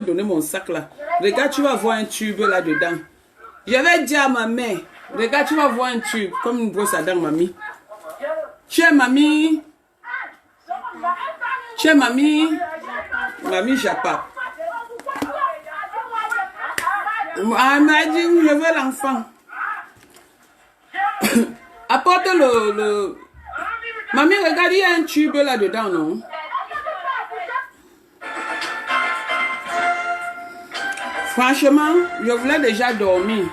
donner mon sac là. Regarde, tu vas voir un tube là-dedans. Je vais dire à ma mère, regarde, tu vas voir un tube, comme une brosse à dents, mamie. Tiens, mamie. Tiens, mamie. Mamie Japa. Ah, m'a dit, je veux l'enfant. Apporte le... Mamie, regarde, il y a un tube là-dedans, non? Franchement, je voulais déjà dormir.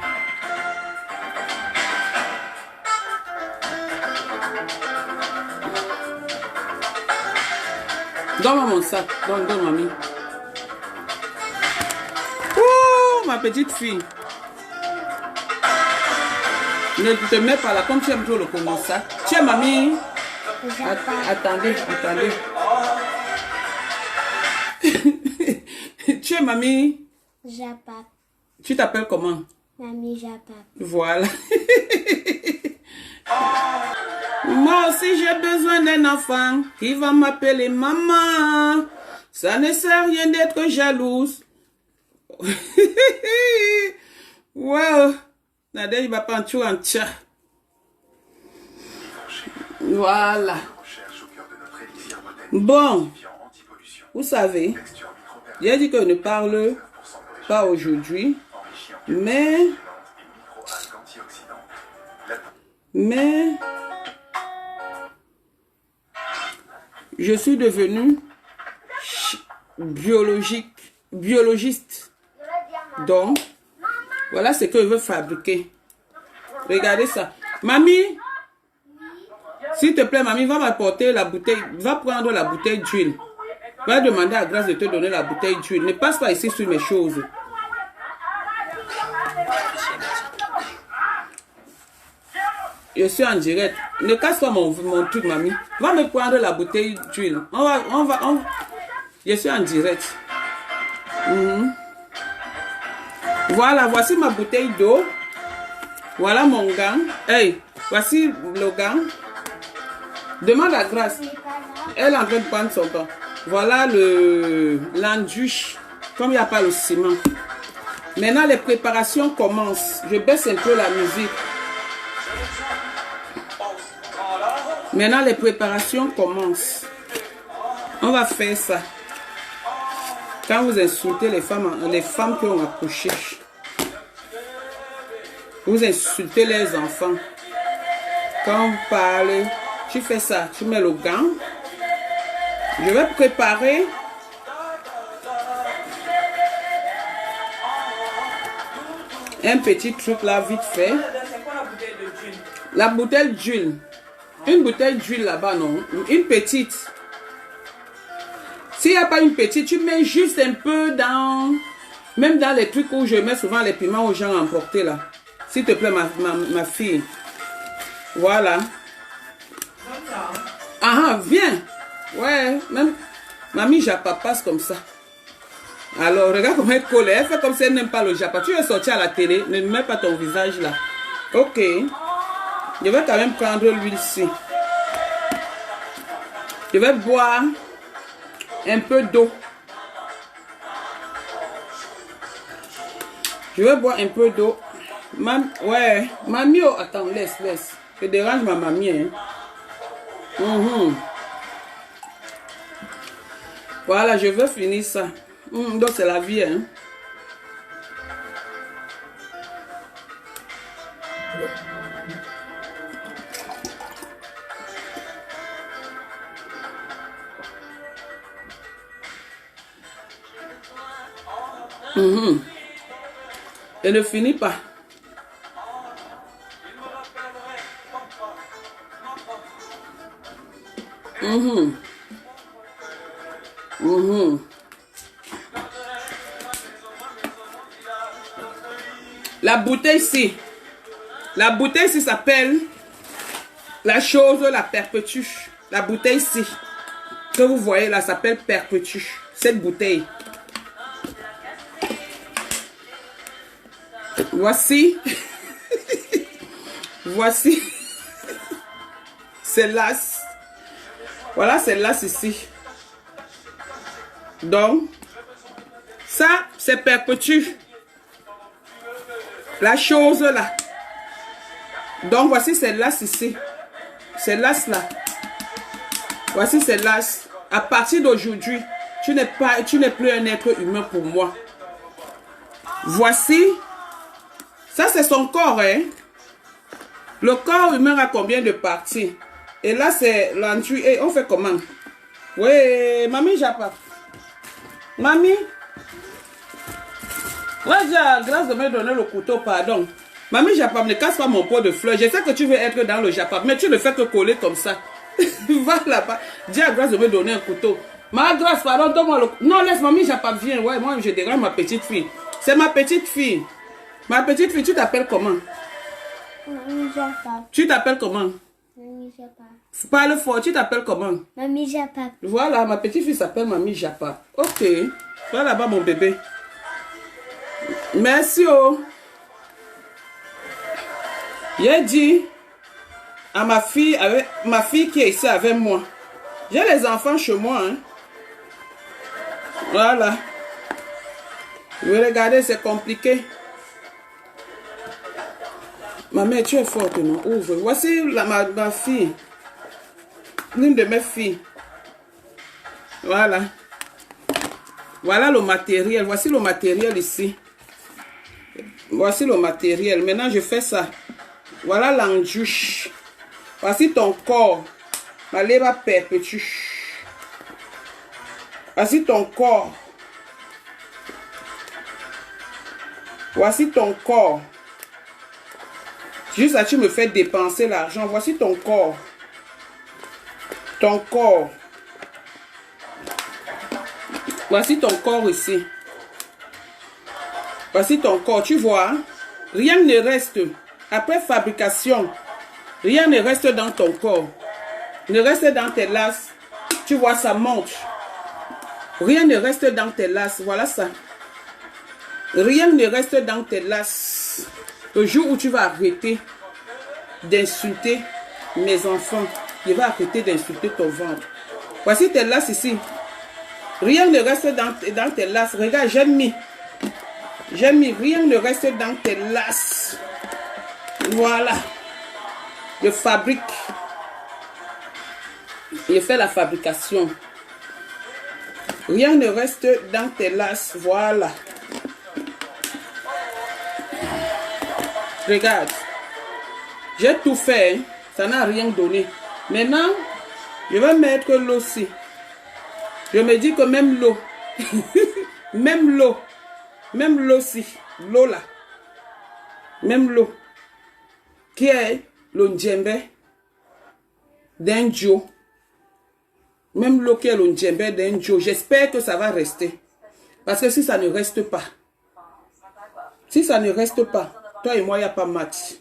Donne-moi mon sac. Donne, mamie. Ouh, ma petite fille. Ne te mets pas là, comme tu aimes toujours le Congo sac. Tiens, mamie. Attendez. Tiens, mamie. Japa. Tu t'appelles comment? Mamie Japa. Voilà. Moi aussi j'ai besoin d'un enfant qui va m'appeler maman. Ça ne sert à rien d'être jalouse. Wow. Nadège va pas en tuer en tcha. Voilà. Bon. Vous savez, j'ai dit que je ne parle pas aujourd'hui, mais je suis devenue biologiste. Donc, voilà ce que je veux fabriquer. Regardez ça. Mamie, s'il te plaît, mamie, va m'apporter la bouteille, va prendre la bouteille d'huile. Va demander à Grâce de te donner la bouteille d'huile. Ne passe pas ici sur mes choses. Je suis en direct. Ne casse pas mon truc, mamie. Va me prendre la bouteille d'huile. Je suis en direct. Voilà, voici ma bouteille d'eau. Voilà mon gant. Hey, voici le gant. Demande à Grâce. Elle est en train de prendre son gant. Voilà l'enduche. Comme il n'y a pas le ciment. Maintenant, les préparations commencent. Je baisse un peu la musique. Maintenant, les préparations commencent. On va faire ça. Quand vous insultez les femmes qui ont accouché, vous insultez les enfants. Quand vous parlez, tu fais ça. Tu mets le gant. Je vais préparer un petit truc là, vite fait. La bouteille d'huile. Une bouteille d'huile là-bas, non? Une petite. S'il n'y a pas une petite, tu mets juste un peu dans... Même dans les trucs où je mets souvent les piments aux gens à emporter là. S'il te plaît, ma fille. Voilà. Ah, viens. Ouais, même... Mamie Japa passe comme ça. Alors, regarde comment elle colle. Elle fait comme si elle n'aime pas le Japa. Tu veux sortir à la télé, ne mets pas ton visage là. Ok. Je vais quand même prendre l'huile-ci. Je vais boire un peu d'eau. Je vais boire un peu d'eau. Ouais, mamie, oh, attends, laisse. Je dérange ma mamie. Hein. Voilà, je veux finir ça. Donc c'est la vie. Hein. Et ne finit pas. La bouteille ici. La bouteille ici s'appelle la chose la perpétue. La bouteille ici que vous voyez là s'appelle perpétue. Cette bouteille. Voici. Voici. C'est l'as. Voilà, c'est l'as ici. Donc, ça Ça, c'est perpétue. La chose là. Donc, voici ces l'as ici. Ces l'as là. Voici ces l'as. À partir d'aujourd'hui, tu n'es plus un être humain pour moi. Voici. Ça, c'est son corps, hein. Le corps humain a combien de parties? Et là, c'est l'enduit. Et on fait comment? Oui, mamie, j'apprends. Mamie. Ouais, j'ai grâce de me donner le couteau, pardon. Mamie, j'apprends, ne casse pas mon pot de fleurs. Je sais que tu veux être dans le Japon, mais tu le fais que coller comme ça. Va là-bas. Dis à grâce de me donner un couteau. Ma grâce, pardon, donne-moi le... Non, laisse mamie, j'apprends, viens. Ouais, moi, je dérange ma petite fille. C'est ma petite fille. Ma petite fille, tu t'appelles comment? Mamie Japap. Tu t'appelles comment? Mamie Japap. Parle fort, tu t'appelles comment? Mamie Japap. Voilà, ma petite fille s'appelle Mamie Japa. Ok. Va là-bas, mon bébé. Merci, oh. J'ai dit à ma fille qui est ici avec moi. J'ai les enfants chez moi, hein. Voilà. Vous regardez, c'est compliqué. Ma mère, tu es forte, non? Ouvre. Voici ma fille. L'une de mes filles. Voilà. Voilà le matériel. Voici le matériel ici. Voici le matériel. Maintenant, je fais ça. Voilà l'enduit. Voici ton corps. Ma lèvre perpétue. Voici ton corps. Voici ton corps. Juste là, tu me fais dépenser l'argent. Voici ton corps. Ton corps. Voici ton corps ici. Voici ton corps. Tu vois, hein? Rien ne reste. Après fabrication, rien ne reste dans ton corps. Ne reste dans tes laces. Tu vois, ça monte. Rien ne reste dans tes laces. Voilà ça. Rien ne reste dans tes laces. Le jour où tu vas arrêter d'insulter mes enfants, il va arrêter d'insulter ton ventre. Voici tes laces ici. Rien ne reste dans tes laces. Regarde, j'ai mis. J'ai mis. Rien ne reste dans tes laces. Voilà. Je fabrique. Je fais la fabrication. Rien ne reste dans tes laces. Voilà. Regarde. J'ai tout fait. Hein. Ça n'a rien donné. Maintenant, je vais mettre l'eau aussi. Je me dis que même l'eau. Même l'eau. Même l'eau aussi. L'eau là. Même l'eau. Qui est le djembe d'un Joe. Même l'eau qui est le djembe d'un Joe. J'espère que ça va rester. Parce que si ça ne reste pas. Si ça ne reste pas. Toi et moi, il n'y a pas match.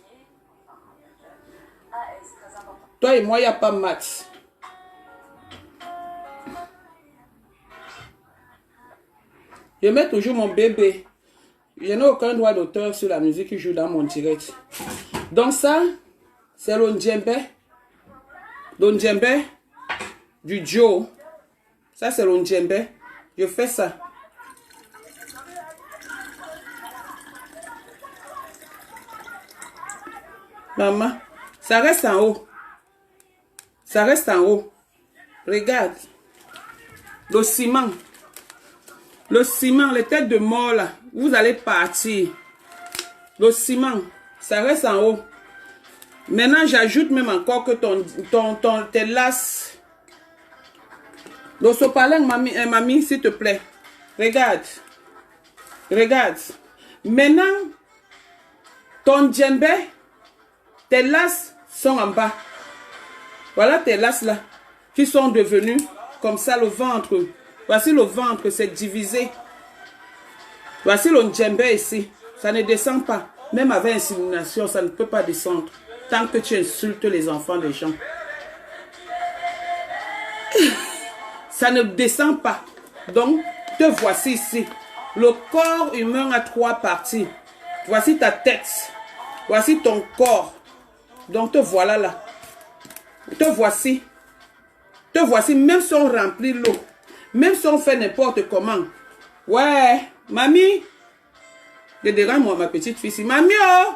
Toi et moi, il n'y a pas match. Je mets toujours mon bébé. Je n'ai aucun droit d'auteur sur la musique qui joue dans mon direct. Donc ça, c'est le djembe. Le djembe du Joe. Ça, c'est le djembe. Je fais ça. Maman, ça reste en haut. Ça reste en haut. Regarde. Le ciment. Le ciment, les têtes de mort là. Vous allez partir. Le ciment, ça reste en haut. Maintenant, j'ajoute même encore que tes laces. Le sopalin, mamie, s'il te plaît. Regarde. Regarde. Maintenant, ton djembe, tes laces sont en bas. Voilà tes laces là, qui sont devenues comme ça le ventre. Voici le ventre, c'est divisé. Voici le djembe ici. Ça ne descend pas. Même avec insémination, ça ne peut pas descendre. Tant que tu insultes les enfants des gens. Ça ne descend pas. Donc, te voici ici. Le corps humain a 3 parties. Voici ta tête. Voici ton corps. Donc, te voilà là. Te voici. Te voici, même si on remplit l'eau. Même si on fait n'importe comment. Ouais. Mamie. Je dérange moi, ma petite fille ici. Mamie, oh.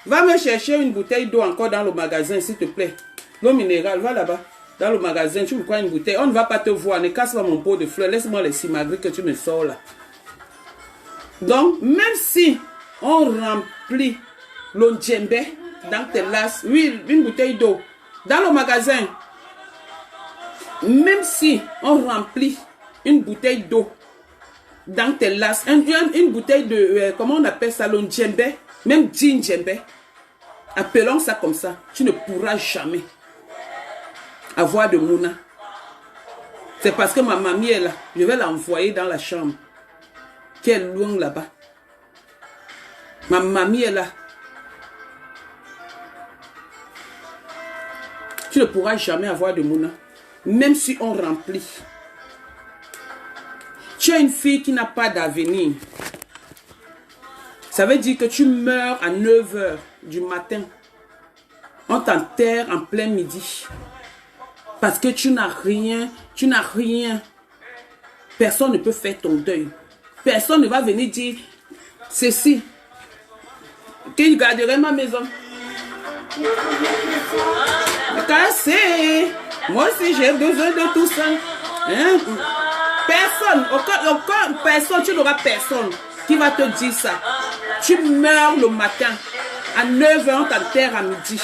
Va me chercher une bouteille d'eau encore dans le magasin, s'il te plaît. L'eau minérale, va là-bas. Dans le magasin, tu me prends une bouteille. On ne va pas te voir. Ne casse pas mon pot de fleurs. Laisse-moi les simagris que tu me sors là. Donc, même si on remplit l'ondjembe dans tes lasses, oui, une bouteille d'eau, dans le magasin, même si on remplit une bouteille d'eau dans tes lasses, une bouteille de, comment on appelle ça, l'ondjembe, même djembe, appelons ça comme ça, tu ne pourras jamais avoir de mouna. C'est parce que ma mamie est là. Je vais l'envoyer dans la chambre qui est loin là-bas. Ma mamie est là. Tu ne pourras jamais avoir de mouna. Même si on remplit. Tu es une fille qui n'a pas d'avenir. Ça veut dire que tu meurs à 9 h du matin. On t'enterre en plein midi. Parce que tu n'as rien. Tu n'as rien. Personne ne peut faire ton deuil. Personne ne va venir dire ceci. Qui garderait ma maison? Cassé. Moi aussi j'ai besoin de tout ça. Hein? Personne, aucun personne, tu n'auras personne qui va te dire ça. Tu meurs le matin. À 9 h, on t'enterre à midi.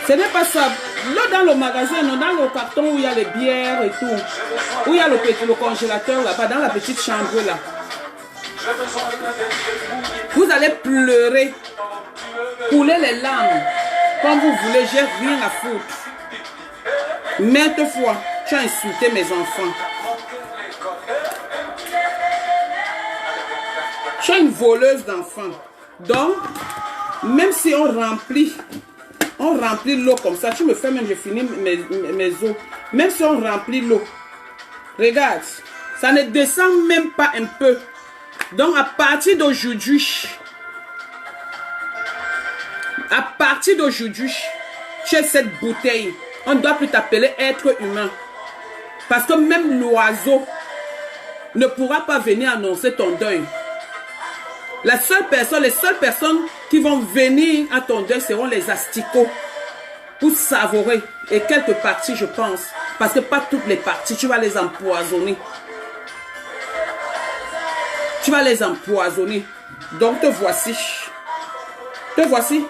Ce n'est pas ça. Là, dans le magasin, non, dans le carton où il y a les bières et tout, où il y a le congélateur là-bas, dans la petite chambre là. Vous allez pleurer, couler les larmes, comme vous voulez, j'ai rien à foutre. Maintes fois, tu as insulté mes enfants. Tu es une voleuse d'enfants. Donc, même si on remplit l'eau comme ça, tu me fais même, je finis mes eaux. Même si on remplit l'eau, regarde, ça ne descend même pas un peu. Donc, à partir d'aujourd'hui, tu as cette bouteille. On ne doit plus t'appeler être humain. Parce que même l'oiseau ne pourra pas venir annoncer ton deuil. Les seules personnes qui vont venir à ton deuil seront les asticots pour savourer. Et quelques parties, je pense. Parce que pas toutes les parties, tu vas les empoisonner. Tu vas les empoisonner. Donc te voici. Te voici.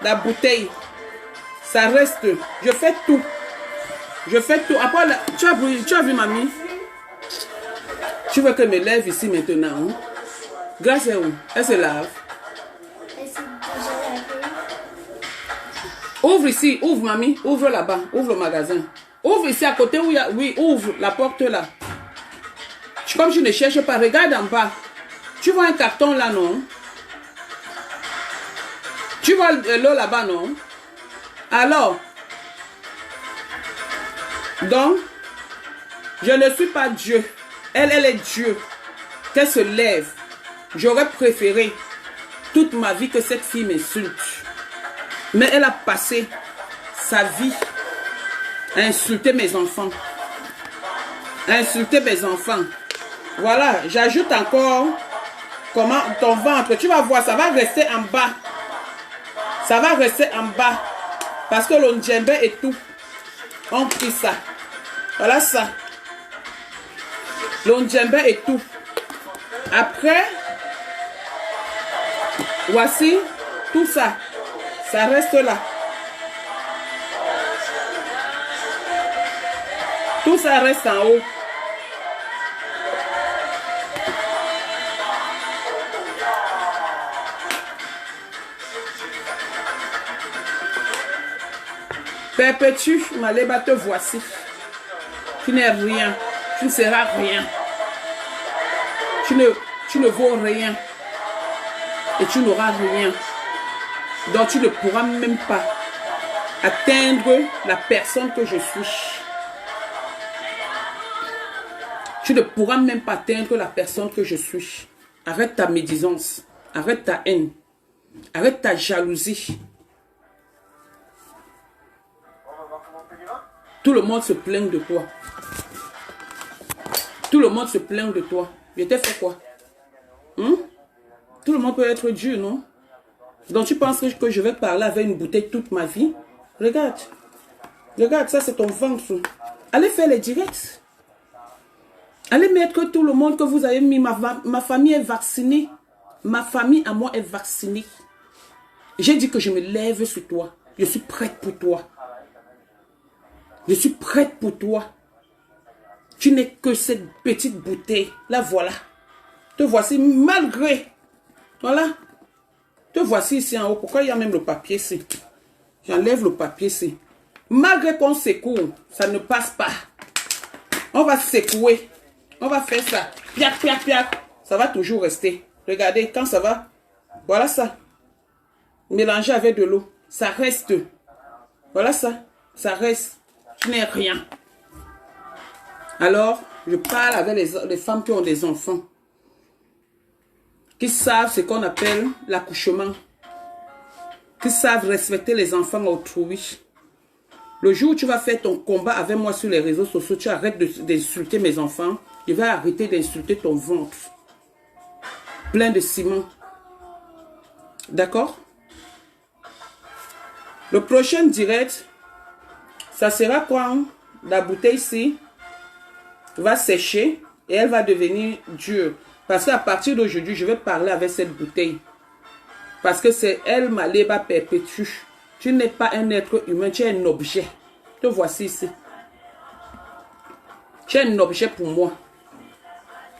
La bouteille. Ça reste. Je fais tout. Je fais tout. Après, tu as vu mamie? Tu veux que je me lève ici maintenant? Hein? Grâce à où? Elle se lave. Ouvre ici, ouvre mamie, ouvre là-bas, ouvre le magasin. Ouvre ici à côté où il y a... Oui, ouvre la porte là. Comme je ne cherche pas, regarde en bas. Tu vois un carton là, non? Tu vois l'eau là-bas, non? Alors, donc, je ne suis pas Dieu. Elle est Dieu. Qu'elle se lève. J'aurais préféré toute ma vie que cette fille m'insulte. Mais elle a passé sa vie à insulter mes enfants. À insulter mes enfants. Voilà, j'ajoute encore comment ton ventre. Tu vas voir, ça va rester en bas. Ça va rester en bas. Parce que l'ondjembe et tout. On prie ça. Voilà ça. L'ondjembe et tout. Après, voici tout ça. Ça reste là. Tout ça reste en haut. Perpétue, Maléba, te voici. Tu n'es rien. Tu ne seras rien. Tu ne vaux rien. Et tu n'auras rien. Donc tu ne pourras même pas atteindre la personne que je suis. Tu ne pourras même pas atteindre la personne que je suis. Arrête ta médisance. Arrête ta haine. Arrête ta jalousie. Tout le monde se plaint de toi. Tout le monde se plaint de toi. Je t'ai fait quoi? Hein? Tout le monde peut être dur, non? Donc tu penses que je vais parler avec une bouteille toute ma vie? Regarde. Regarde, ça c'est ton ventre. Allez faire les directs. Allez mettre tout le monde que vous avez mis. Ma famille est vaccinée. Ma famille à moi est vaccinée. J'ai dit que je me lève sur toi. Je suis prête pour toi. Je suis prête pour toi. Tu n'es que cette petite bouteille. La voilà. Te voici malgré. Voilà. Te voici ici en haut. Pourquoi il y a même le papier ici? J'enlève le papier ici. Malgré qu'on secoue, ça ne passe pas. On va secouer. On va faire ça. Piac, piac, piac. Ça va toujours rester. Regardez, quand ça va. Voilà ça. Mélanger avec de l'eau. Ça reste. Voilà ça. Ça reste. Tu n'es rien. Alors, je parle avec les femmes qui ont des enfants. Qui savent ce qu'on appelle l'accouchement. Qui savent respecter les enfants autrui. Le jour où tu vas faire ton combat avec moi sur les réseaux sociaux, tu arrêtes d'insulter mes enfants. Je vais arrêter d'insulter ton ventre. Plein de ciment. D'accord? Le prochain direct, ça sera quand la bouteille ici va sécher et elle va devenir dure. Parce qu'à partir d'aujourd'hui, je vais parler avec cette bouteille. Parce que c'est elle, ma léba perpétue. Tu n'es pas un être humain, tu es un objet. Te voici ici. Tu es un objet pour moi.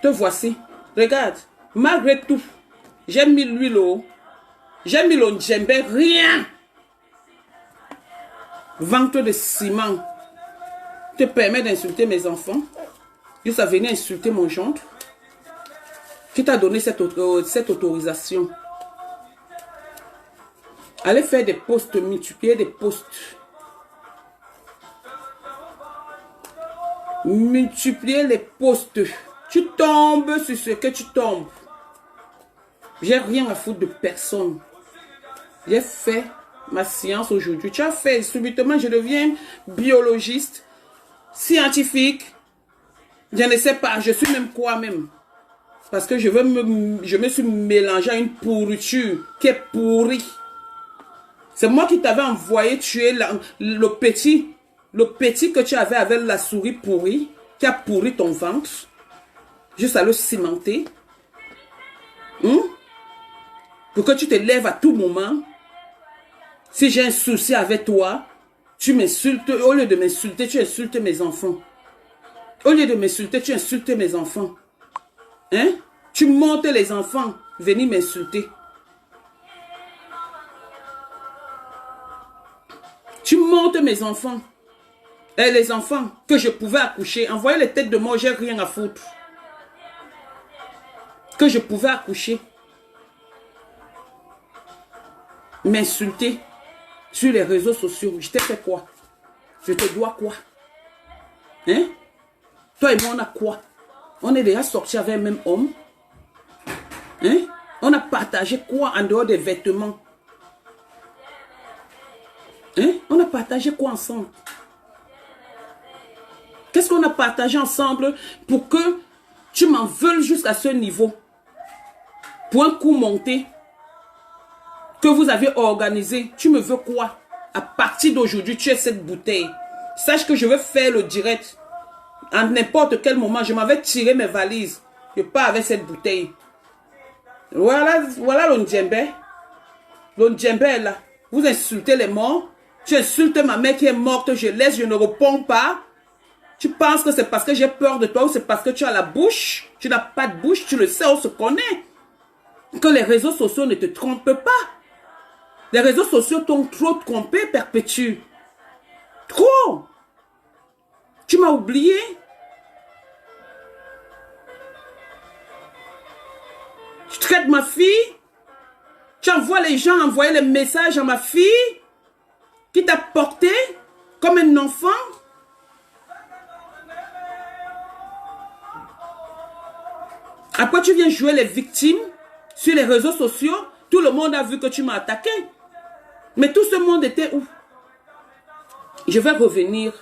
Te voici. Regarde. Malgré tout, j'ai mis l'huile au. J'ai mis le djembé. Rien. Ventre de ciment. Te permet d'insulter mes enfants. Juste à venir insulter mon gendre. Qui t'a donné cette autorisation? Allez faire des posts, multiplier des posts. Multiplier les posts. Tu tombes sur ce que tu tombes. J'ai rien à foutre de personne. J'ai fait ma science aujourd'hui. Tu as fait, subitement, je deviens biologiste, scientifique. Je ne sais pas, je suis même quoi même. Parce que je me suis mélangé à une pourriture qui est pourrie. C'est moi qui t'avais envoyé tuer le petit que tu avais avec la souris pourrie, qui a pourri ton ventre. Juste à le cimenter. Pour que tu te lèves à tout moment. Si j'ai un souci avec toi, tu m'insultes. Au lieu de m'insulter, tu insultes mes enfants. Au lieu de m'insulter, tu insultes mes enfants. Hein? Tu montes les enfants, venir m'insulter. Tu montes mes enfants. Et les enfants que je pouvais accoucher, envoyer les têtes de mort, j'ai rien à foutre. Que je pouvais accoucher. M'insulter sur les réseaux sociaux. Je t'ai fait quoi? Je te dois quoi? Hein? Toi et moi, on a quoi? On est déjà sortis avec un même homme. Hein? On a partagé quoi en dehors des vêtements? Hein? On a partagé quoi ensemble? Qu'est-ce qu'on a partagé ensemble pour que tu m'en veuilles jusqu'à ce niveau? Pour un coup monté que vous avez organisé, tu me veux quoi? À partir d'aujourd'hui, tu es cette bouteille. Sache que je vais faire le direct. À n'importe quel moment, je m'avais tiré mes valises. Je pars avec cette bouteille. Voilà le djembé. Le djembé est là. Vous insultez les morts. Tu insultes ma mère qui est morte, je laisse, je ne réponds pas. Tu penses que c'est parce que j'ai peur de toi ou c'est parce que tu as la bouche? Tu n'as pas de bouche, tu le sais, on se connaît. Que les réseaux sociaux ne te trompent pas. Les réseaux sociaux t'ont trop trompé, Perpétue. Trop. Tu m'as oublié. Tu traites ma fille. Tu envoies les gens envoyer les messages à ma fille qui t'a porté comme un enfant. Après, tu viens jouer les victimes sur les réseaux sociaux. Tout le monde a vu que tu m'as attaqué. Mais tout ce monde était où? Je vais revenir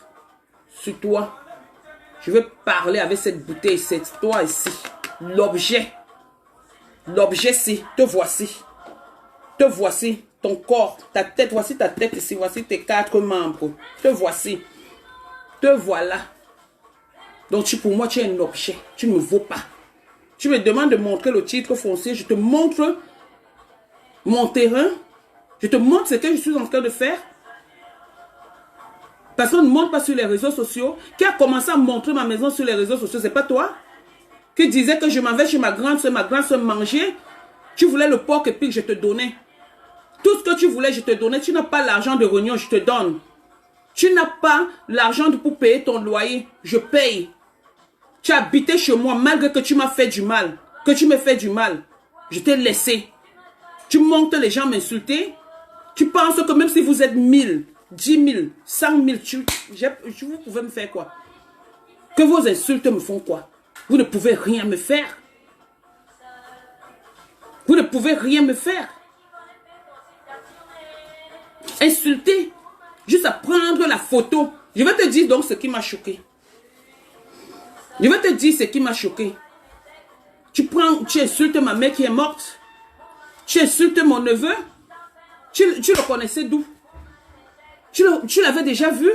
sur toi. Je vais parler avec cette bouteille, cette toi ici. l'objet. L'objet, c'est, te voici. Te voici, ton corps, ta tête, voici ta tête ici, voici tes 4 membres. Te voici. Te voilà. Donc, pour moi, tu es un objet. Tu ne me vaux pas. Tu me demandes de montrer le titre foncier. Je te montre mon terrain. Je te montre ce que je suis en train de faire. Parce qu'on ne montre pas sur les réseaux sociaux. Qui a commencé à montrer ma maison sur les réseaux sociaux? C'est pas toi? Qui disait que je m'en vais chez ma grande soeur manger. Tu voulais le porc et puis je te donnais. Tout ce que tu voulais, je te donnais. Tu n'as pas l'argent de réunion, je te donne. Tu n'as pas l'argent pour payer ton loyer, je paye. Tu as habité chez moi malgré que tu m'as fait du mal. Que tu me fais du mal. Je t'ai laissé. Tu montes les gens m'insulter. Tu penses que même si vous êtes 1000, 10 000, 100 000, vous pouvez me faire quoi? Que vos insultes me font quoi? Vous ne pouvez rien me faire. Vous ne pouvez rien me faire. Insulter. Juste à prendre la photo. Je vais te dire donc ce qui m'a choqué. Je vais te dire ce qui m'a choqué. Tu insultes ma mère qui est morte. Tu insultes mon neveu. Tu le connaissais d'où? Tu l'avais déjà vu?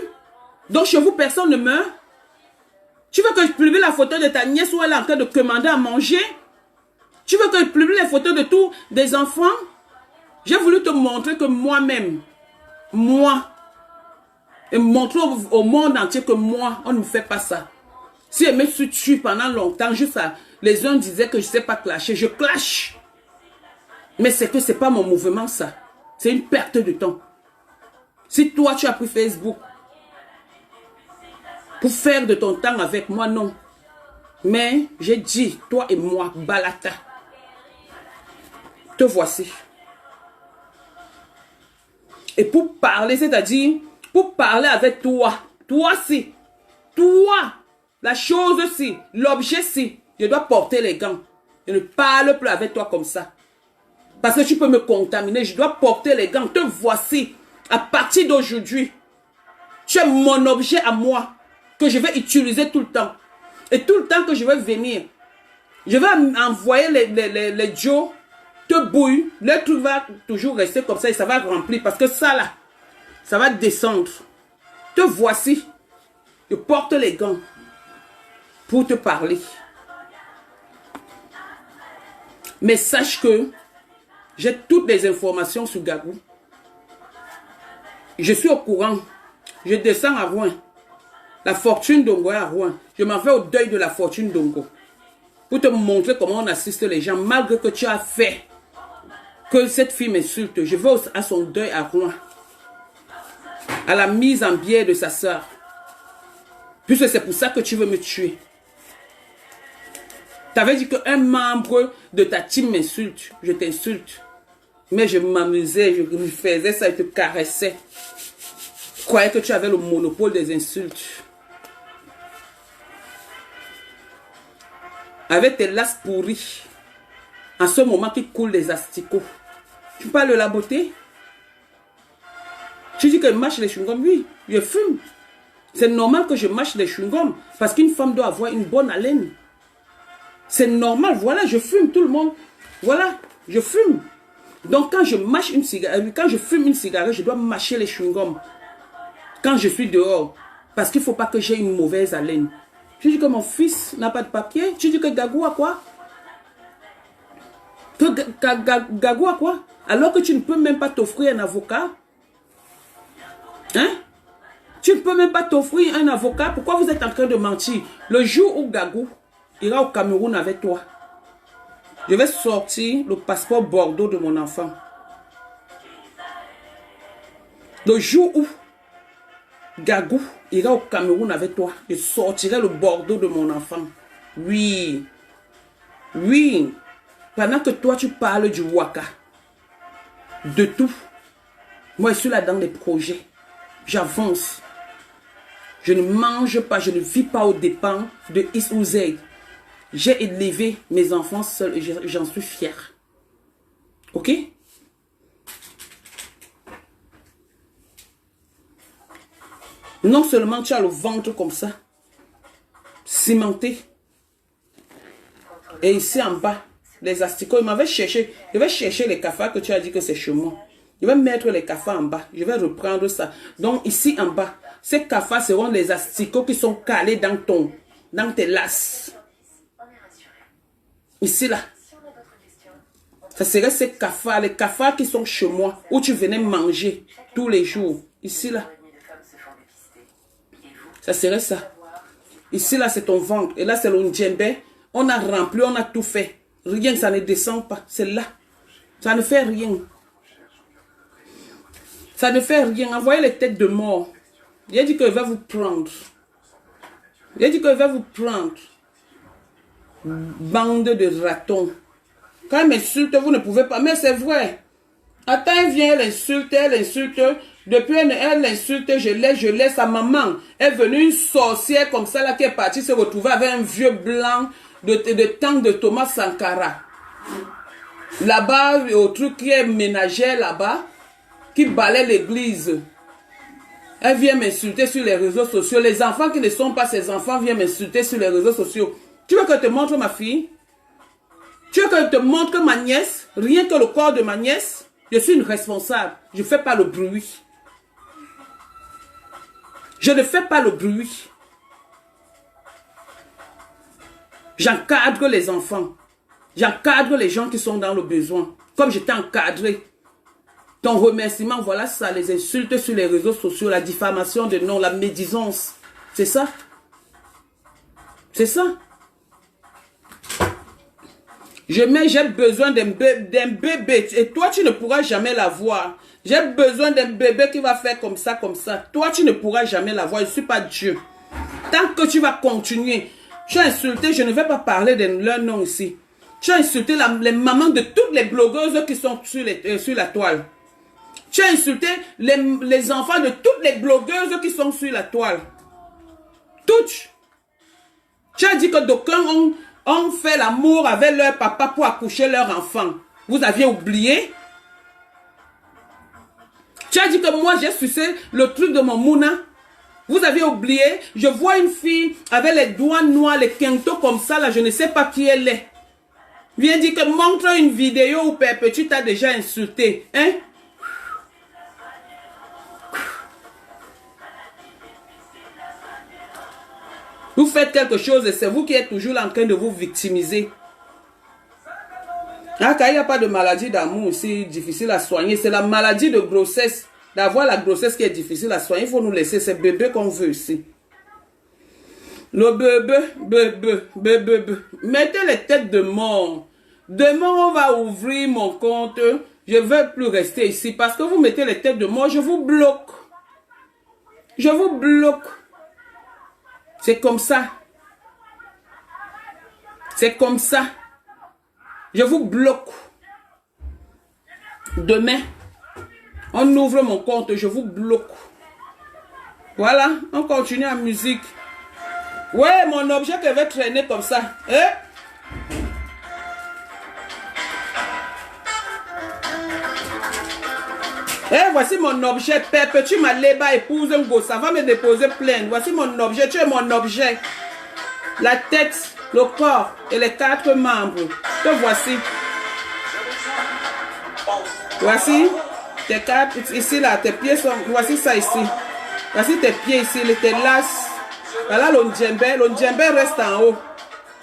Donc chez vous, personne ne meurt. Tu veux que je publie la photo de ta nièce où elle est en train de commander à manger? Tu veux que je publie les photos de tous des enfants? J'ai voulu te montrer que moi-même, et montrer au monde entier que moi, on ne me fait pas ça. Si elle me tue pendant longtemps, juste ça, les uns disaient que je ne sais pas clasher. Je clash. Mais c'est que ce n'est pas mon mouvement, ça. C'est une perte de temps. Si toi, tu as pris Facebook pour faire de ton temps avec moi, non. Mais j'ai dit, toi et moi, Balata, te voici. Et pour parler, c'est-à-dire, pour parler avec toi, toi-ci, toi, la chose-ci, l'objet-ci, je dois porter les gants. Je ne parle plus avec toi comme ça. Parce que tu peux me contaminer, je dois porter les gants. Te voici, à partir d'aujourd'hui. Tu es mon objet à moi, que je vais utiliser tout le temps. Et tout le temps que je vais venir, je vais envoyer les Joe, te bouille, le truc va toujours rester comme ça et ça va remplir. Parce que ça là, ça va descendre. Te voici, je porte les gants pour te parler. Mais sache que j'ai toutes les informations sur Gagou. Je suis au courant. Je descends à Rouen. La fortune d'Ongo est à Rouen. Je m'en vais au deuil de la fortune d'Ongo. Pour te montrer comment on assiste les gens. Malgré que tu as fait que cette fille m'insulte. Je vais à son deuil à Rouen. À la mise en biais de sa soeur. Puisque c'est pour ça que tu veux me tuer. Tu avais dit qu'un membre de ta team m'insulte. Je t'insulte. Mais je m'amusais, je lui faisais ça, je te caressais. Je croyais que tu avais le monopole des insultes. Avec tes lasses pourries. En ce moment qui coule des asticots. Tu parles de la beauté? Tu dis que je mâche les chewing-gums? Oui, je fume. C'est normal que je mâche les chewing-gums. Parce qu'une femme doit avoir une bonne haleine. C'est normal, voilà, je fume, tout le monde. Voilà, je fume. Donc quand je mâche une cigarette, quand je fume une cigarette, je dois mâcher les chewing-gums. Quand je suis dehors. Parce qu'il ne faut pas que j'ai une mauvaise haleine. Tu dis que mon fils n'a pas de papier. Tu dis que Gagou a quoi? Que Gagou a quoi? Alors que tu ne peux même pas t'offrir un avocat. Hein? Tu ne peux même pas t'offrir un avocat. Pourquoi vous êtes en train de mentir? Le jour où Gagou ira au Cameroun avec toi, je vais sortir le passeport Bordeaux de mon enfant. Le jour où Gagou ira au Cameroun avec toi, je sortirai le Bordeaux de mon enfant. Oui. Oui. Pendant que toi, tu parles du Waka. De tout. Moi, je suis là dans les projets. J'avance. Je ne mange pas, je ne vis pas aux dépens de X ou Z. J'ai élevé mes enfants seuls et j'en suis fier. Ok? Non seulement tu as le ventre comme ça, cimenté. Et ici en bas, les asticots, il m'avait cherché. Je vais chercher les cafards que tu as dit que c'est chez moi. Je vais mettre les cafards en bas. Je vais reprendre ça. Donc ici en bas, ces cafards seront les asticots qui sont calés dans tes laces. Ici là. Ça serait ces cafards, les cafards qui sont chez moi, où tu venais manger tous les jours. Ici là. Ça serait ça. Ici là, c'est ton ventre. Et là, c'est le djembé. On a rempli, on a tout fait. Rien, ça ne descend pas. C'est là. Ça ne fait rien. Ça ne fait rien. Envoyez les têtes de mort. Il a dit qu'il va vous prendre. Il a dit qu'il va vous prendre. Bande de ratons. Quand elle m'insulte, vous ne pouvez pas. Mais c'est vrai. Attends, elle vient, elle insulte. Depuis, elle insulte, je laisse sa maman. Elle est venue une sorcière comme ça, là, qui est partie se retrouver avec un vieux blanc de temps de Thomas Sankara. Là-bas, au truc qui est ménagère là-bas, qui balaie l'église. Elle vient m'insulter sur les réseaux sociaux. Les enfants qui ne sont pas ses enfants viennent m'insulter sur les réseaux sociaux. Tu veux que je te montre ma fille? Tu veux que je te montre ma nièce? Rien que le corps de ma nièce? Je suis une responsable. Je ne fais pas le bruit. Je ne fais pas le bruit. J'encadre les enfants. J'encadre les gens qui sont dans le besoin. Comme je t'ai encadré. Ton remerciement, voilà ça. Les insultes sur les réseaux sociaux, la diffamation de nom, la médisance. C'est ça. C'est ça. J'ai besoin d'un bébé. Et toi, tu ne pourras jamais l'avoir. J'ai besoin d'un bébé qui va faire comme ça, comme ça. Toi, tu ne pourras jamais l'avoir. Je ne suis pas Dieu. Tant que tu vas continuer. Tu as insulté, je ne vais pas parler de leur nom ici. Tu as insulté les mamans de toutes les blogueuses qui sont sur la toile. Tu as insulté les enfants de toutes les blogueuses qui sont sur la toile. Toutes. Tu as dit que d'aucuns ont fait l'amour avec leur papa pour accoucher leur enfant. Vous aviez oublié? Tu as dit que moi j'ai sucé le truc de mon mouna. Vous avez oublié? Je vois une fille avec les doigts noirs, les quintos comme ça, là, je ne sais pas qui elle est. Viens dire que montre une vidéo où Pépé, tu t'as déjà insulté. Hein? Vous faites quelque chose et c'est vous qui êtes toujours là en train de vous victimiser. Ah, quand il n'y a pas de maladie d'amour aussi difficile à soigner, c'est la maladie de grossesse. D'avoir la grossesse qui est difficile à soigner, il faut nous laisser ces bébés qu'on veut ici. Le bébé. Mettez les têtes de mort. Demain, on va ouvrir mon compte. Je ne veux plus rester ici parce que vous mettez les têtes de mort, je vous bloque. Je vous bloque. C'est comme ça. C'est comme ça. Je vous bloque. Demain, on ouvre mon compte, je vous bloque. Voilà, on continue la musique. Ouais, mon objet qui va traîner comme ça. Voici mon objet. Pépé, tu m'as léba épouse un gosse. Ça va me déposer plainte. Voici mon objet. Tu es mon objet. La tête, le corps et les 4 membres. Te voici. Voici tes 4. Ici, là, tes pieds sont... Voici ça ici. Voici tes pieds ici, tes laces. Voilà le djembé. Le djembé reste en haut.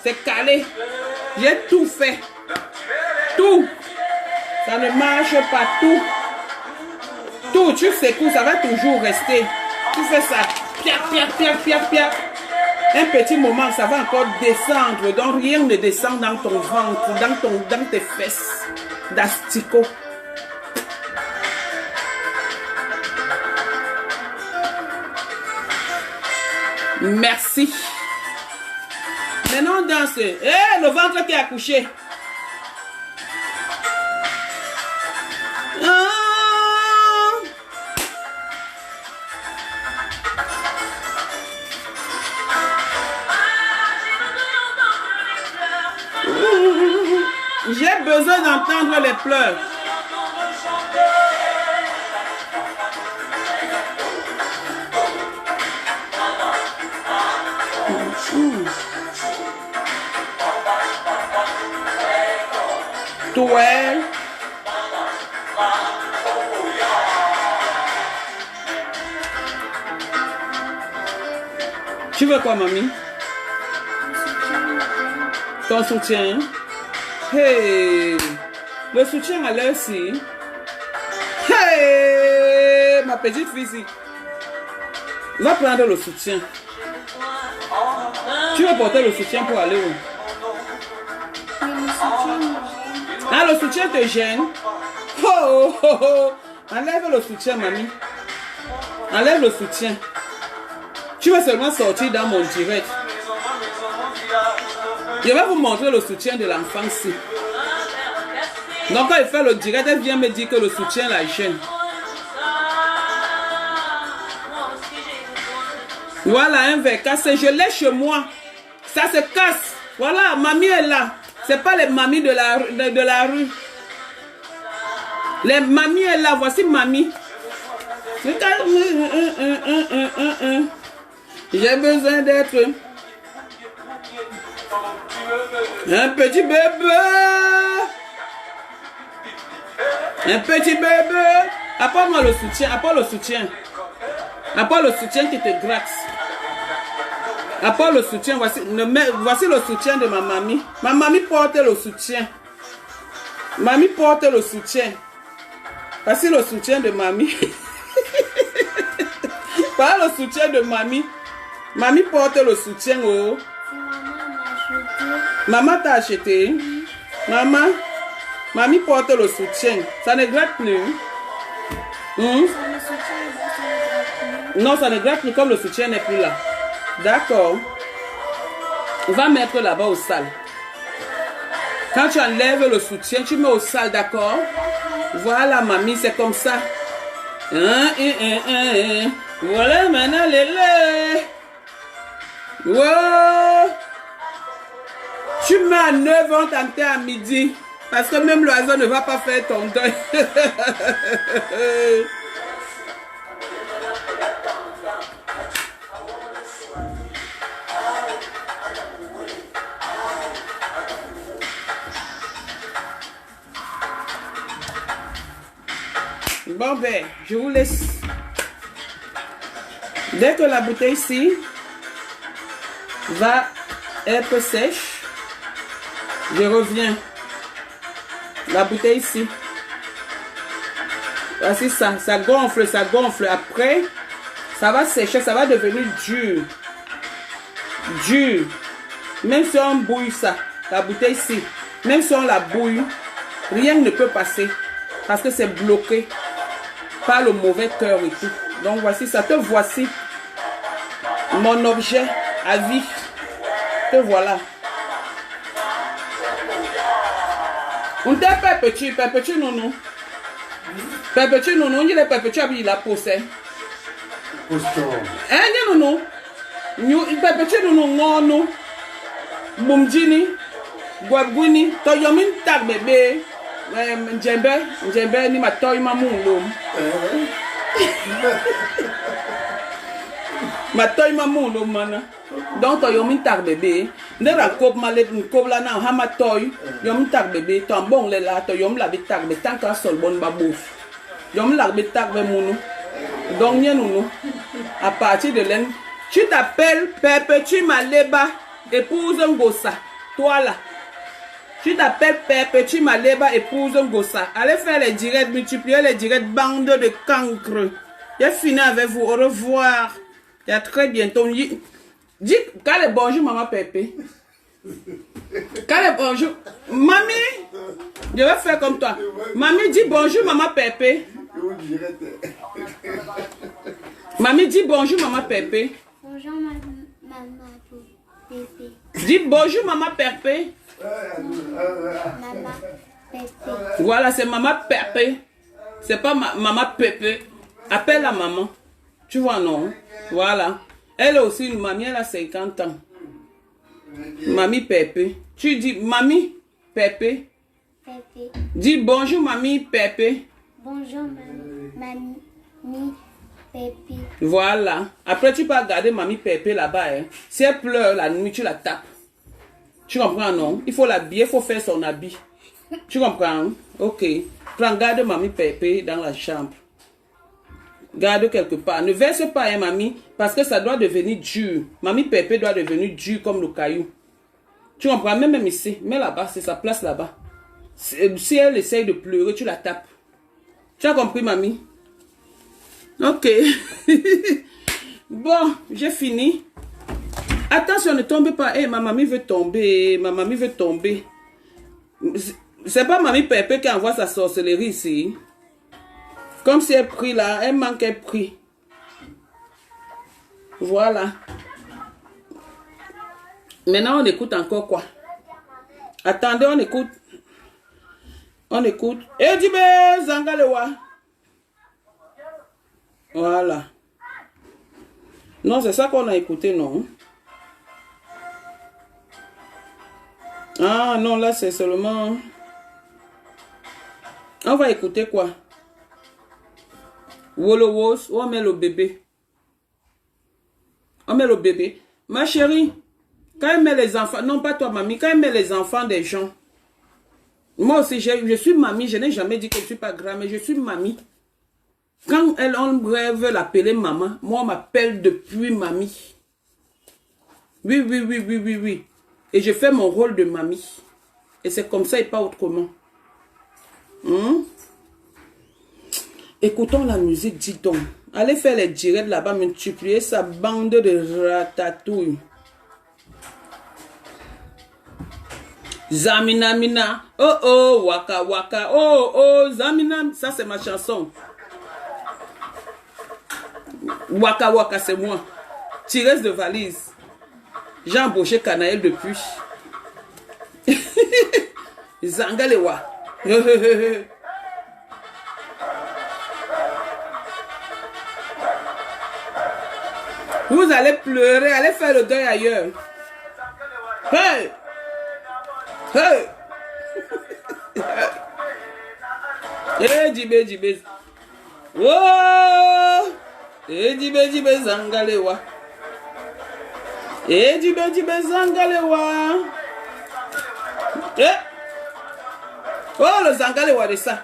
C'est calé. J'ai tout fait. Tout. Ça ne marche pas. Tout. Tout, tu secoues, ça va toujours rester. Tu fais ça. Pia. Un petit moment, ça va encore descendre. Donc rien ne descend dans ton ventre, dans tes fesses d'asticot. Merci. Maintenant, on danse. Le ventre qui a accouché. J'ai besoin d'entendre les pleurs. Toile. Tu veux quoi, mamie? Ton soutien. Hey! Le soutien à l'heure aussi. Hey! Ma petite fille ici. Va prendre le soutien. Tu veux porter le soutien pour aller où? Mais le soutien me gêne. Ah, le soutien te gêne? Oh, oh, oh, oh. Enlève le soutien, mamie. Enlève le soutien. Tu vas seulement sortir dans mon direct. Je vais vous montrer le soutien de l'enfant ici. Donc quand il fait le direct, elle vient me dire que le soutien la gêne. Voilà un verre cassé. Je l'ai chez moi. Ça se casse. Voilà, mamie est là. C'est pas les mamies de la rue. Les mamies est là. Voici mamie. J'ai besoin d'être un petit bébé. Un petit bébé. Apporte-moi le soutien. Apporte le soutien. Apporte le soutien qui te gratte. Apporte le soutien. Voici le soutien de ma mamie. Ma mamie porte le soutien. Mamie porte le soutien. Voici le soutien de mamie. Voilà le soutien de mamie. Mamie porte le soutien. Oh. Maman t'a acheté. Maman. Mamie porte le soutien. Ça ne gratte plus. Non, ça ne gratte plus comme le soutien n'est plus là. D'accord. On va mettre là-bas au sale. Quand tu enlèves le soutien, tu mets au sale, d'accord? Voilà, mamie, c'est comme ça. Voilà, maintenant, lélé. Wow. Tu mets à 9 ans tenter à midi. Parce que même l'oiseau ne va pas faire ton deuil. Bon ben, je vous laisse. Dès que la bouteille ici va être sèche, je reviens. La bouteille ici. Voici ça. Ça gonfle, ça gonfle. Après, ça va sécher, ça va devenir dur. Dur. Même si on bouille ça, la bouteille ici, même si on la bouille, rien ne peut passer. Parce que c'est bloqué par le mauvais cœur et tout. Donc voici ça. Te voici. Mon objet à vie. Te voilà. On t'a pas petit nounou. Petit nounou, il est petit il a posé. Eh, nounou. Petit nounou, non. Bumjini, Gwabwini, Toyomin tag bébé. Njembe ni matoy mamulum. Matoy mamulum mana. Donc Toyomin tag bébé. Nera kop malep kop la na hamatoy. Yom tag bébé. Tambong le la toyom la bitag be tanka sol bon babouf. Yom la bitag be mounou. Donc nye nounou. À partir de l'en, tu t'appelles Perpétue Maleba, épouse Ngossa. Toi là. Tu t'appelles Perpétue Maleba, épouse Ngossa. Allez faire les directs, multiplier les directs, bande de cancres. J'ai fini avec vous. Au revoir. Et à très bientôt. Dis, calé bonjour, maman Pépé. Calé bonjour. Mamie, je vais faire comme toi. Mamie, dis bonjour, maman Pépé. Mamie, dis bonjour, maman Pépé. Bonjour, maman Pépé. Dis bonjour, maman Pépé. Maman Pépé. Voilà, c'est maman Pépé. C'est pas maman Pépé. Appelle la maman. Tu vois, non? Voilà. Elle est aussi une mamie, elle a 50 ans. Mamie Pépé. Tu dis mamie Pépé. Pépé. Dis bonjour, mamie Pépé. Bonjour, mamie Pépé. Voilà. Après, tu peux garder mamie Pépé là-bas. Hein. Si elle pleure la nuit, tu la tapes. Tu comprends, non? Il faut l'habiller, il faut faire son habit. Tu comprends? Ok. Prends, garde mamie Pépé dans la chambre. Garde quelque part. Ne verse pas, hein, mamie, parce que ça doit devenir dur. Mamie Pépé doit devenir dur comme le caillou. Tu comprends? Même ici. Mets là-bas, c'est sa place là-bas. Si elle essaye de pleurer, tu la tapes. Tu as compris, mamie? Ok. Bon, j'ai fini. Attention, ne tombe pas. Hey, ma mamie veut tomber. Ma mamie veut tomber. C'est pas mamie Pépé qui envoie sa sorcellerie ici. Comme si elle prie là. Elle manque, elle prie. Voilà. Maintenant, on écoute encore quoi? Attendez, on écoute. On écoute. Edibe Zangalewa. Voilà. Non, c'est ça qu'on a écouté, non? Ah, non, là, c'est seulement... On va écouter quoi? Wolowos, on met le bébé. On met le bébé. Ma chérie, quand elle met les enfants... Non, pas toi, mamie. Quand elle met les enfants des gens... Moi aussi, je suis mamie. Je n'ai jamais dit que je ne suis pas grave, mais je suis mamie. Quand on veut l'appeler maman, moi, on m'appelle depuis mamie. Oui, oui, oui, oui, oui, oui. Et je fais mon rôle de mamie. Et c'est comme ça et pas autrement. Écoutons la musique, dis donc. Allez faire les directs là-bas, multiplier sa bande de ratatouille. Zamina mina, oh oh, waka waka, oh oh, Zamina, ça c'est ma chanson. Waka waka, c'est moi. Tireuse de valise. J'ai embauché Canaël depuis. Zangalewa. Vous allez pleurer, allez faire le deuil ailleurs. Hey! Hey! Eh, Djibé, Djibé. Oh! Eh, Djibé, Djibé, Zangalewa. Eh, Djibé, Djibé, Zangalewa. Eh! Oh, le Zangalewa de ça.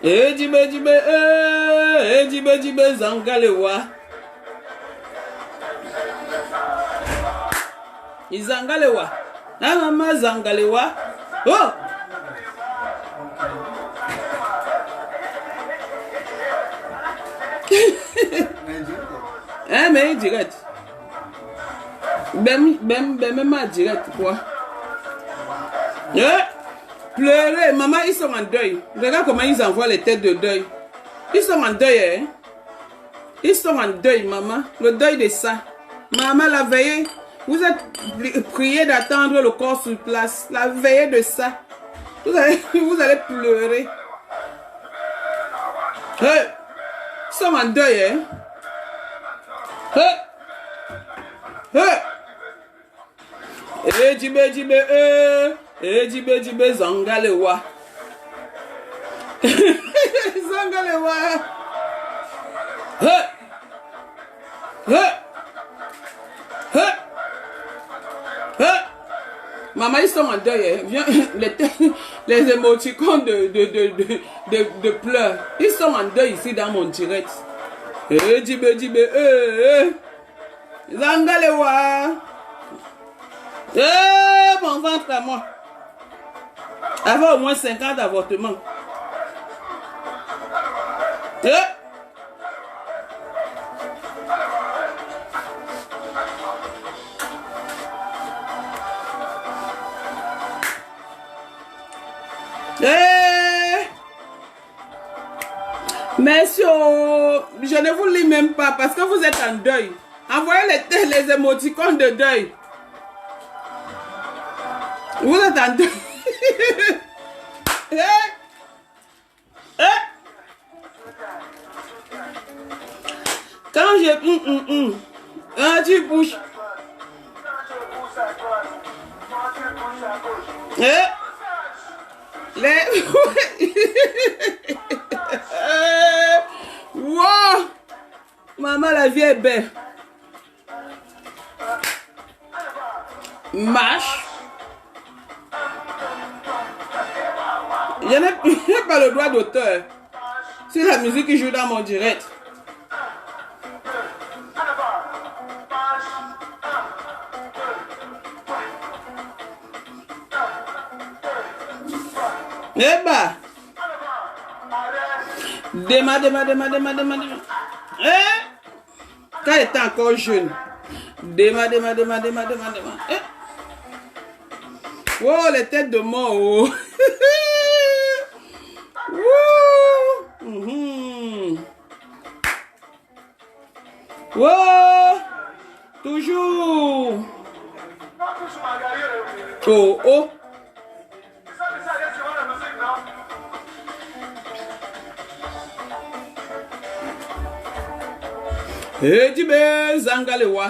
Eh, Djibé, Djibé, eh, Djibé, Djibé, Zangalewa. Izangalewa. Ah, maman, Zangalewa. Oh! Hein, mais direct. Ben, direct, quoi. Pleurer. Maman, ils sont en deuil. Regarde comment ils envoient les têtes de deuil. Ils sont en deuil, hein. Ils sont en deuil, maman. Le deuil de ça. Maman, la veillée. Vous êtes prié d'attendre le corps sur place. La veillée de ça. Vous allez pleurer. Hey. Ils sont en deuil, hein. Hey. Hey. Eh, Djibé, Djibé, eh, Djibé, Djibé, Zangalewa. Zangalewa. Hey. Hey. Hey. Hey. Maman, ils sont en deuil, hein. Viens, les émoticônes de pleurs. Ils sont en deuil ici dans mon direct. Eh, Djibé, Djibé, Zangalewa. Eh, mon ventre à moi. Avoir au moins 50 avortements. Eh. Eh. Messieurs, je ne vous lis même pas parce que vous êtes en deuil. Envoyez les émoticônes de deuil. Vous êtes en deuil. Quand je... tu bouges. Wow. Maman, la vie est belle. Marche. Je n'ai pas le droit d'auteur. C'est la musique qui joue dans mon direct. Eh bah. Déma. Eh. Quand elle était encore jeune. Déma. Eh. Oh, les têtes de mort. Oh. Oh. Toujours. Oh. Ejibe Zangalewa.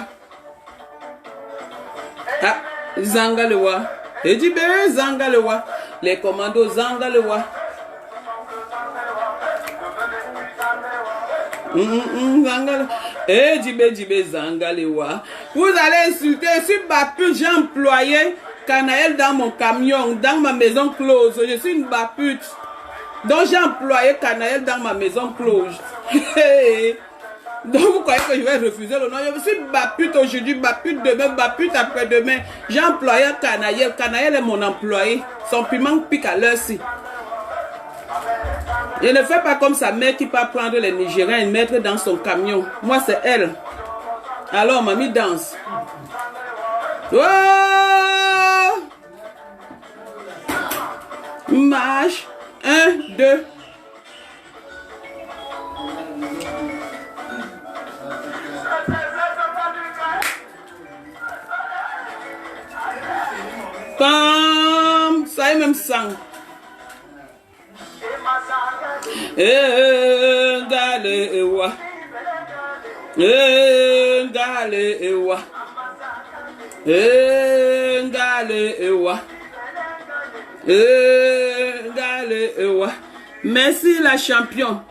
Ah, Zangalewa. Ejibe Zangalewa. Les commandos Zangalewa. Zangalewa. Ejibe Zangalewa. Vous allez insulter, je suis bapute, j'ai employé Canaël dans mon camion, dans ma maison close. Je suis une bapute. Donc j'ai employé Canaël dans ma maison close. Donc vous croyez que je vais refuser le nom? Je suis bapute aujourd'hui, bapute demain, bapute après-demain. J'ai employé Canaël. Canaël est mon employé. Son piment pique à l'heure-ci. Je ne fais pas comme sa mère qui part prendre les Nigériens et mettre dans son camion. Moi, c'est elle. Alors, mamie danse. Oh! Marche. 1, 2. Comme ça est même sang. Ngalewa. Ngalewa. Ngalewa. Ngalewa. Merci la champion.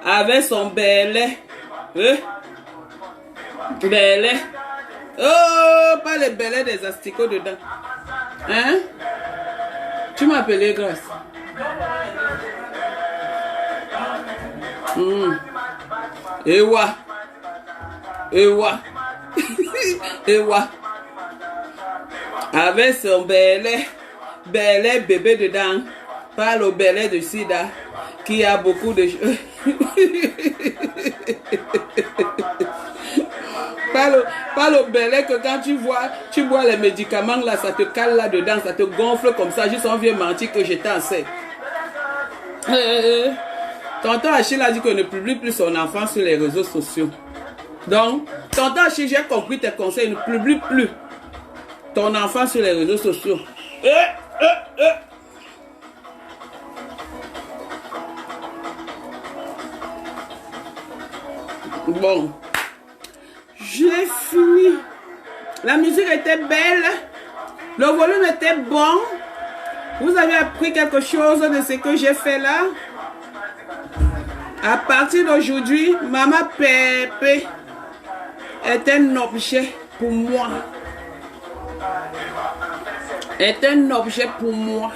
Avec son belé. Belé. Oh, pas les belets des asticots dedans. Hein? Tu m'as appelé grâce. Ewa. Ewa. Avec son belé bébé dedans. Pas le belé de Sida qui a beaucoup de choses. Pas le belé que quand tu bois les médicaments là, ça te cale là-dedans, ça te gonfle comme ça, juste un vieux menti que j'étais enceinte. Tonton Achille a dit qu'on ne publie plus son enfant sur les réseaux sociaux. Donc, tonton Achille, j'ai compris tes conseils, ne publie plus ton enfant sur les réseaux sociaux. Bon. J'ai fini. La musique était belle. Le volume était bon. Vous avez appris quelque chose de ce que j'ai fait là? À partir d'aujourd'hui, Maman Pépé est un objet pour moi. Est un objet pour moi.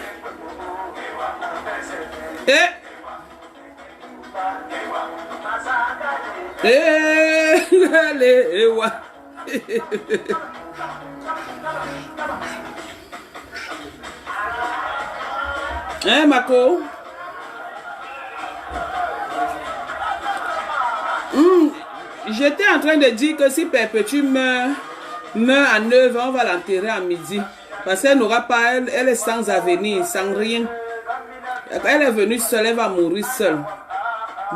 Hein, Mako? J'étais en train de dire que si Perpétue meurt à 9 ans, on va l'enterrer à midi. Parce qu'elle n'aura pas, elle est sans avenir, sans rien. Elle est venue seule, elle va mourir seule.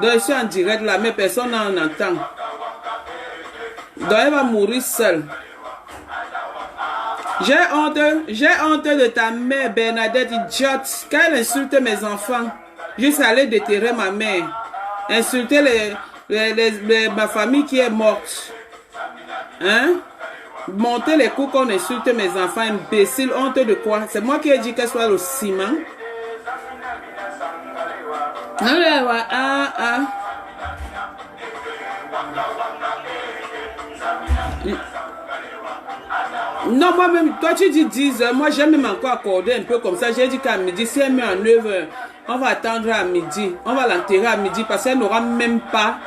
Donc je suis en direct là, mais personne n'en entend. Donc elle va mourir seule. J'ai honte de ta mère Bernadette, idiote. Quand elle insulte mes enfants, juste aller déterrer ma mère. Insulter ma famille qui est morte. Hein? Monter les coups qu'on insulte mes enfants, imbécile, honte de quoi? C'est moi qui ai dit qu'elle soit au ciment. Non, moi-même, toi tu dis 10 heures, moi j'aime même encore accorder un peu comme ça. J'ai dit qu'à midi, si elle met en 9 heures, on va attendre à midi. On va l'enterrer à midi parce qu'elle n'aura même pas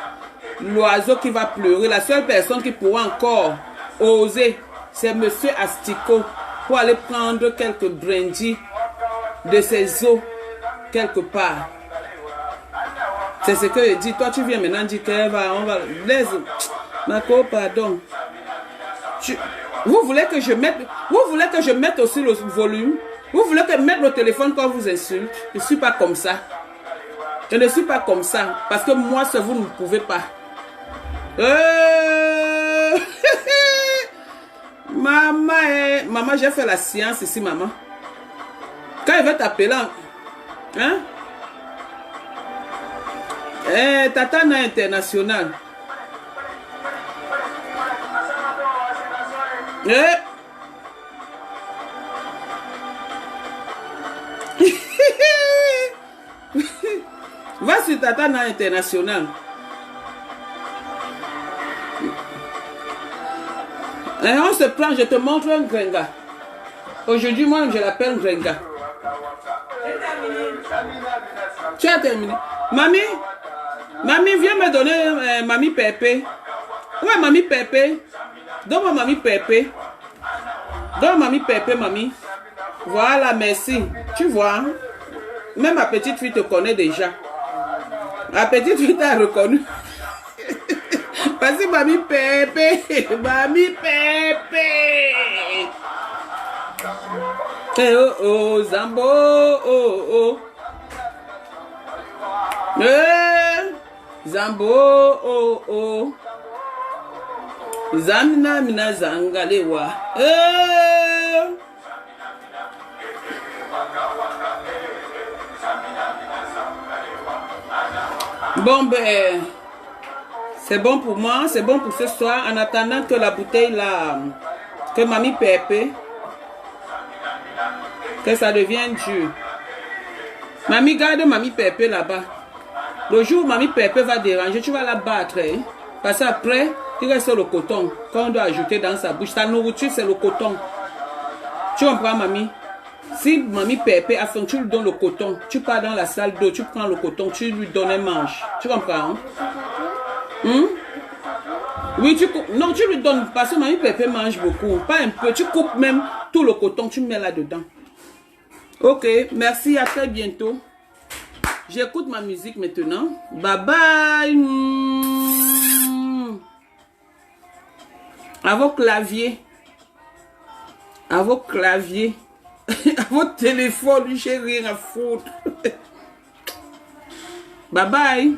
l'oiseau qui va pleurer. La seule personne qui pourra encore oser, c'est monsieur Astico pour aller prendre quelques brindilles de ses os quelque part. C'est ce que je dis. Toi, tu viens maintenant dire qu'elle va, on va... Laisse, Marco, pardon. Vous voulez que je mette aussi le volume? Vous voulez que je mette le téléphone quand vous insulte? Je ne suis pas comme ça. Je ne suis pas comme ça. Parce que moi, ça, vous ne pouvez pas. Maman, j'ai fait la science ici, maman. Quand il va t'appeler, hein? Tatana International. Va sur Tatana International. On se prend, je te montre un gringa. Aujourd'hui, moi, je l'appelle gringa. Tu as terminé. Mamie, viens me donner Mamie Pépé. Ouais, Mamie Pépé. Donne-moi Mamie Pépé. Donne Mamie Pépé, mamie. Voilà, merci. Tu vois, même ma petite fille te connaît déjà. Ma petite fille t'a reconnu. Vas-y, Mamie Pépé. Mamie Pépé. Eh oh oh, Zambo, oh oh. Zambo, oh oh. Zamina mina zangalewa. Bon ben, c'est bon pour moi, c'est bon pour ce soir. En attendant que la bouteille là, que Mamie Pépé, que ça devienne dur. Mamie, garde Mamie Pépé là-bas. Le jour où Mamie Pépé va déranger, tu vas la battre. Hein? Parce qu'après, il reste le coton qu'on doit ajouter dans sa bouche. Ta nourriture, c'est le coton. Tu comprends, mamie? Si Mamie Pépé a faim, tu lui donnes le coton. Tu pars dans la salle d'eau, tu prends le coton, tu lui donnes un manche. Tu comprends? Oui, tu coupes. Non, tu lui donnes. Parce que Mamie Pépé mange beaucoup. Pas un peu. Tu coupes même tout le coton, tu mets là-dedans. Ok, merci, à très bientôt. J'écoute ma musique maintenant. Bye bye. À vos claviers. À vos claviers. À votre téléphone, j'ai rien à foutre. Bye bye.